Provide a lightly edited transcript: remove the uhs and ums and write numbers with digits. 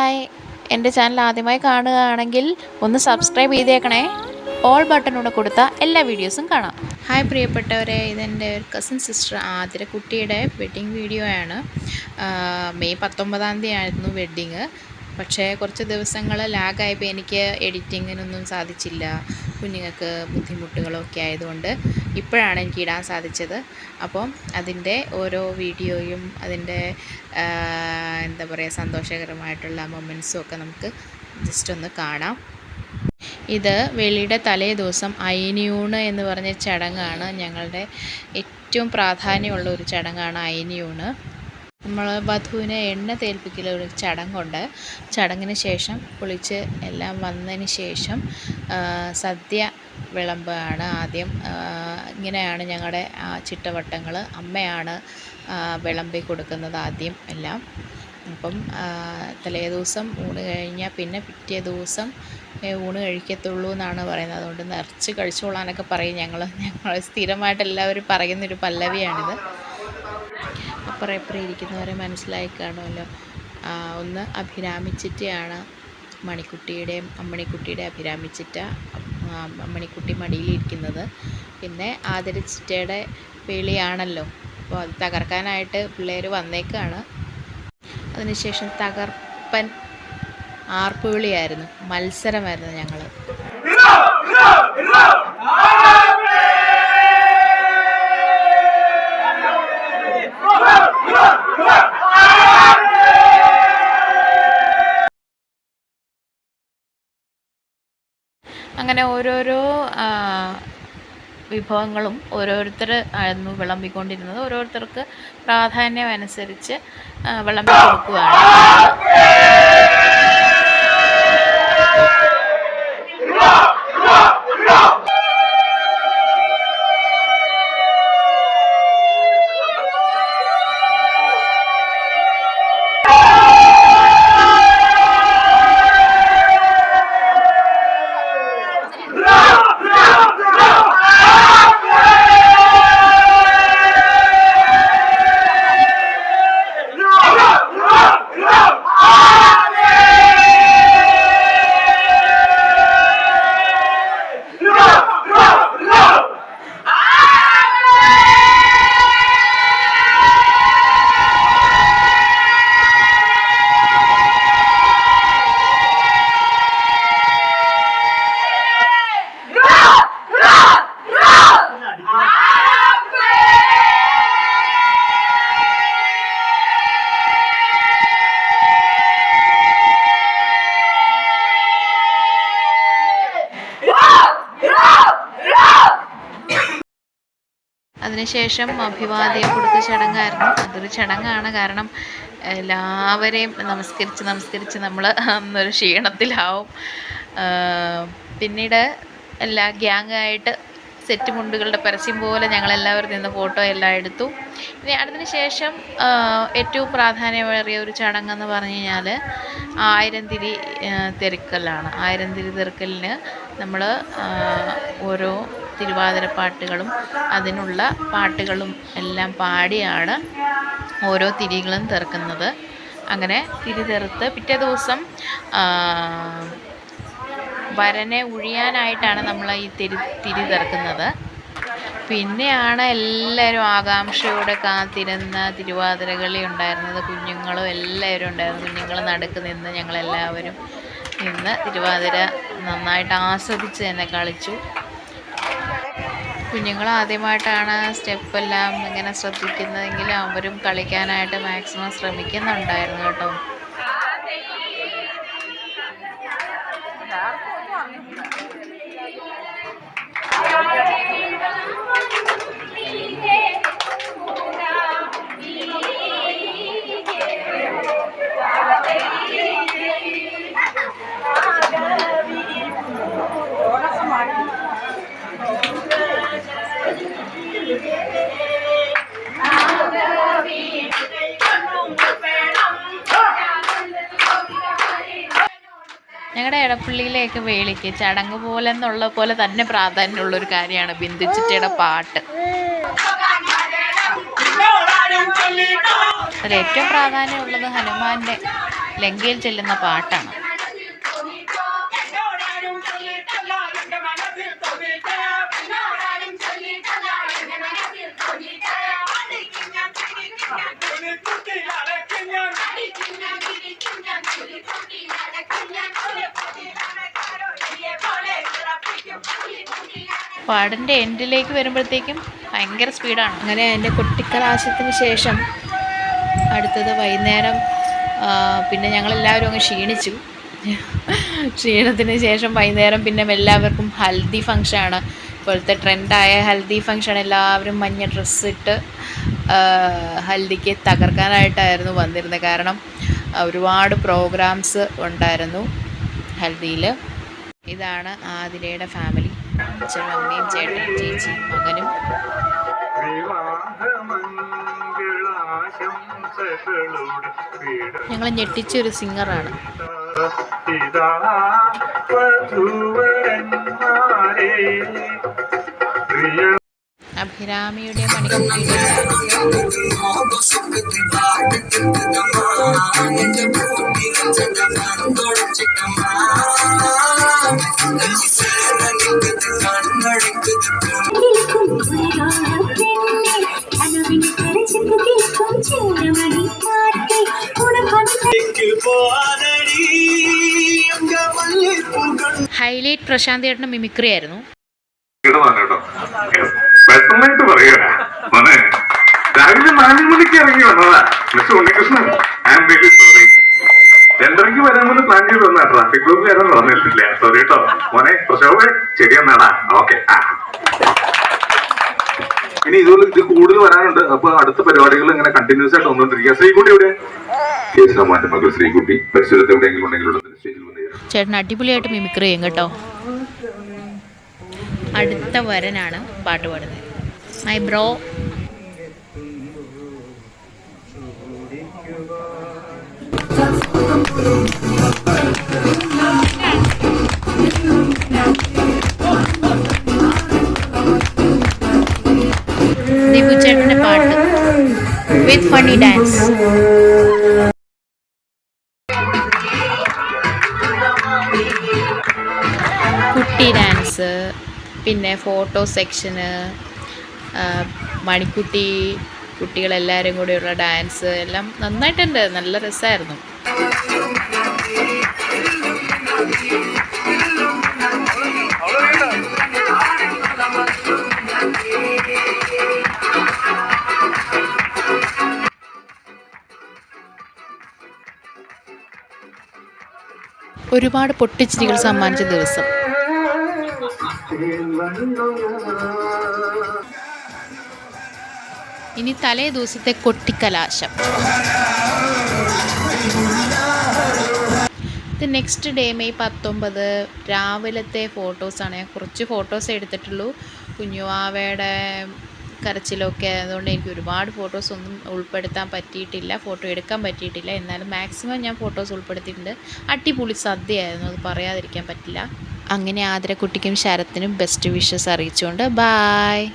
Hi, എൻ്റെ channel ആദ്യമായി കാണുകയാണെങ്കിൽ ഒന്ന് സബ്സ്ക്രൈബ് ചെയ്തേക്കണേ. ഓൾ ബട്ടണൂടെ കൊടുത്താൽ എല്ലാ വീഡിയോസും കാണാം. ഹായ് പ്രിയപ്പെട്ടവരെ, ഇതെൻ്റെ ഒരു കസിൻ സിസ്റ്റർ ആതിരക്കുട്ടിയുടെ വെഡ്ഡിങ് വീഡിയോ ആണ്. മെയ് 19 ആയിരുന്നു വെഡ്ഡിങ്. പക്ഷേ കുറച്ച് ദിവസങ്ങൾ ലാഗായപ്പോൾ എനിക്ക് എഡിറ്റിങ്ങിനൊന്നും സാധിച്ചില്ല. കുഞ്ഞുങ്ങൾക്ക് ബുദ്ധിമുട്ടുകളൊക്കെ ആയതുകൊണ്ട് ഇപ്പോഴാണ് എനിക്ക് ഇടാൻ സാധിച്ചത്. അപ്പം അതിൻ്റെ ഓരോ വീഡിയോയും അതിൻ്റെ എന്താ പറയുക, സന്തോഷകരമായിട്ടുള്ള മൊമെൻറ്റ്സും ഒക്കെ നമുക്ക് ജസ്റ്റ് ഒന്ന് കാണാം. ഇത് വെള്ളിയുടെ തലേ ദിവസം അയിനിയൂണ് എന്ന് പറഞ്ഞ ചടങ്ങാണ്. ഞങ്ങളുടെ ഏറ്റവും പ്രാധാന്യമുള്ള ഒരു ചടങ്ങാണ് അയിനിയൂണ്. നമ്മൾ വധുവിനെ എണ്ണ തേൽപ്പിക്കൽ ഒരു ചടങ്ങുണ്ട്. ചടങ്ങിന് ശേഷം കുളിച്ച് എല്ലാം വന്നതിന് ശേഷം സദ്യ വിളമ്പാണ് ആദ്യം. ഇങ്ങനെയാണ് ഞങ്ങളുടെ ചിട്ടവട്ടങ്ങൾ. അമ്മയാണ് വിളമ്പി കൊടുക്കുന്നത് ആദ്യം എല്ലാം. അപ്പം തലേ ദിവസം ഊണ് കഴിഞ്ഞാൽ പിന്നെ പിറ്റേ ദിവസം ഊണ് കഴിക്കത്തുള്ളൂ എന്നാണ് പറയുന്നത്. അതുകൊണ്ട് നിറച്ച് കഴിച്ചോളാനൊക്കെ പറയും. ഞങ്ങൾ സ്ഥിരമായിട്ട് എല്ലാവരും പറയുന്നൊരു പല്ലവിയാണിത്. അപ്പുറം ഇപ്പുറം ഇരിക്കുന്നവരെ മനസ്സിലായി കാണുമല്ലോ. ഒന്ന് അഭിരാമിച്ചിട്ടാണ് മണിക്കുട്ടിയുടെയും അമ്മണിക്കുട്ടിയുടെ അഭിരാമിച്ചിട്ട അമ്മണിക്കുട്ടി മടിയിലിരിക്കുന്നത്. പിന്നെ ആദരിച്ചിട്ടയുടെ പേളിയാണല്ലോ. അപ്പോൾ അത് തകർക്കാനായിട്ട് പിള്ളേർ വന്നേക്കാണ്. അതിനുശേഷം തകർപ്പൻ ആർപ്പുവിളിയായിരുന്നു, മത്സരമായിരുന്നു ഞങ്ങൾ. അങ്ങനെ ഓരോരോ വിഭവങ്ങളും ഓരോരുത്തർ ആയിരുന്നു വിളമ്പിക്കൊണ്ടിരുന്നത്. ഓരോരുത്തർക്ക് പ്രാധാന്യം അനുസരിച്ച് വിളമ്പി കൊടുക്കുകയാണ്. അതിനുശേഷം അഭിവാദ്യം കൊടുത്ത ചടങ്ങായിരുന്നു. അതൊരു ചടങ്ങാണ്. കാരണം എല്ലാവരെയും നമസ്കരിച്ച് നമ്മൾ അന്നൊരു ക്ഷീണത്തിലാവും. പിന്നീട് എല്ലാ ഗ്യാങ്ങായിട്ട് സെറ്റ് മുണ്ടുകളുടെ പരസ്യം പോലെ ഞങ്ങളെല്ലാവരും നിന്ന് ഫോട്ടോ എല്ലാം എടുത്തു. പിന്നെ അതിന് ശേഷം ഏറ്റവും പ്രാധാന്യമേറിയ ഒരു ചടങ്ങെന്ന് പറഞ്ഞു കഴിഞ്ഞാൽ 1000 തിരി തെറുക്കലാണ്. 1000 തിരി തെറുക്കലിന് നമ്മൾ ഓരോ തിരുവാതിരപ്പാട്ടുകളും അതിനുള്ള പാട്ടുകളും എല്ലാം പാടിയാണ് ഓരോ തിരികളും തെറുക്കുന്നത്. അങ്ങനെ തിരി തെറുത്ത് പിറ്റേ ദിവസം വരനെ ഒഴിയാനായിട്ടാണ് നമ്മൾ ഈ തിരി തെറുക്കുന്നത്. പിന്നെയാണ് എല്ലാവരും ആകാംക്ഷയോടെ കാത്തിരുന്ന തിരുവാതിരകളി ഉണ്ടായിരുന്നത്. കുഞ്ഞുങ്ങളും എല്ലാവരും ഉണ്ടായിരുന്നു. കുഞ്ഞുങ്ങൾ നടുക്ക് നിന്ന് ഞങ്ങളെല്ലാവരും നിന്ന് തിരുവാതിര നന്നായിട്ട് ആസ്വദിച്ച് തന്നെ കളിച്ചു. കുഞ്ഞുങ്ങൾ ആദ്യമായിട്ടാണ് സ്റ്റെപ്പെല്ലാം ഇങ്ങനെ ശ്രദ്ധിക്കുന്നതെങ്കിലും അവരും കളിക്കാനായിട്ട് മാക്സിമം ശ്രമിക്കുന്നുണ്ടായിരുന്നു കേട്ടോ. ഞങ്ങളുടെ എടപ്പള്ളിയിലേക്ക് വേളിക്ക് ചടങ്ങ് പോലെ എന്നുള്ള പോലെ തന്നെ പ്രാധാന്യമുള്ളൊരു കാര്യമാണ് ബിന്ദുച്ചിറ്റയുടെ പാട്ട്. അതിലേറ്റവും പ്രാധാന്യമുള്ളത് ഹനുമാൻ്റെ ലങ്കയിൽ ചെല്ലുന്ന പാട്ടാണ്. പാടിൻ്റെ എൻഡിലേക്ക് വരുമ്പോഴത്തേക്കും ഭയങ്കര സ്പീഡാണ്. അങ്ങനെ എൻ്റെ കുട്ടിക്കലാശത്തിന് ശേഷം അടുത്തത് വൈകുന്നേരം പിന്നെ ഞങ്ങളെല്ലാവരും അങ്ങ് ക്ഷീണിച്ചു. ക്ഷീണത്തിന് ശേഷം വൈകുന്നേരം പിന്നെ എല്ലാവർക്കും ഹൽദി ഫങ്ഷനാണ്. ഇപ്പോഴത്തെ ട്രെൻഡായ ഹൽദി ഫങ്ഷൻ. എല്ലാവരും മഞ്ഞ ഡ്രസ്സിട്ട് ഹൽദിക്ക് തകർക്കാനായിട്ടായിരുന്നു വന്നിരുന്നത്. കാരണം ഒരുപാട് പ്രോഗ്രാംസ് ഉണ്ടായിരുന്നു ഹൽദിയിൽ. ഇതാണ് ആതിരയുടെ ഫാമിലി. അച്ഛനും അമ്മയും ചേട്ടനും ചേച്ചിയും മകനും. ഞങ്ങൾ ഞെട്ടിച്ചൊരു സിംഗറാണ്. അഭിരാമിയുടെ മണിക്കുട്ടിയുടെ ഹൈലൈറ്റ് പ്രശാന്ത് ചേട്ടൻ്റെ മിമിക്രി ആയിരുന്നു. പേഴ്സണലായിട്ട് പറയുക മോനെ, രാവിലെ 4 മണിക്ക് ഇറങ്ങി വന്നതാ. Mister Unnikrishnan, I am really sorry. 2:30 വരാമെന്ന് പ്ലാൻ ചെയ്ത് വന്നാ. ട്രാഫിക് ബ്ലോക്ക് കാരണം പറഞ്ഞിട്ടില്ല. സോറി കേട്ടോ മോനെ. പ്രശോഭേ ശരിയെന്നാടാ. ഓക്കെ. ഇനി ഇതുപോലെ ഇത് കൂടുതൽ വരാനുണ്ട്. അപ്പൊ അടുത്ത പരിപാടികൾ ഇങ്ങനെ കണ്ടിന്യൂസ് ആയിട്ട് വന്നുകൊണ്ടിരിക്കുക. ശ്രീകുട്ടി എവിടെ? കേശവമാന്റെ മകൾ ശ്രീകുട്ടി പരിസരത്ത് എവിടെയെങ്കിലും ഉണ്ടെങ്കിൽ സ്റ്റേജിൽ വന്നു. ചേട്ടൻ അടിപൊളിയായിട്ട് മിമിക്രി ചെയ്യും കേട്ടോ. അടുത്ത വരനാണ് പാട്ട് പാടുന്നത്. My bro. ദീപു ചേട്ടൻ്റെ പാട്ട് വിത്ത് ഫണ്ണി ഡാൻസ്. കുട്ടി ഡാൻസ്, പിന്നെ ഫോട്ടോ സെക്ഷന്, മണിക്കുട്ടി കുട്ടികളെല്ലാവരും കൂടെയുള്ള ഡാൻസ് എല്ലാം നന്നായിട്ടുണ്ട്. നല്ല രസമായിരുന്നു. ഒരുപാട് പൊട്ടിച്ചിരികൾ സമ്മാനിച്ച ദിവസം. ഇനി തലേ ദിവസത്തെ കൊട്ടിക്കലാശം. ഇത് നെക്സ്റ്റ് ഡേ മെയ് 19 രാവിലത്തെ ഫോട്ടോസാണ്. ഞാൻ കുറച്ച് ഫോട്ടോസ് എടുത്തിട്ടുള്ളൂ. കുഞ്ഞുവാവയുടെ കരച്ചിലൊക്കെ അതുകൊണ്ട് എനിക്ക് ഒരുപാട് ഫോട്ടോസൊന്നും ഉൾപ്പെടുത്താൻ പറ്റിയിട്ടില്ല, ഫോട്ടോ എടുക്കാൻ പറ്റിയിട്ടില്ല. എന്നാലും മാക്സിമം ഞാൻ ഫോട്ടോസ് ഉൾപ്പെടുത്തിയിട്ടുണ്ട്. അടിപൊളി സദ്യയായിരുന്നു, അത് പറയാതിരിക്കാൻ പറ്റില്ല. അങ്ങനെ ആതിരക്കുട്ടിക്കും ശരത്തിനും ബെസ്റ്റ് വിഷസ് അറിയിച്ചുകൊണ്ട് ബായ്.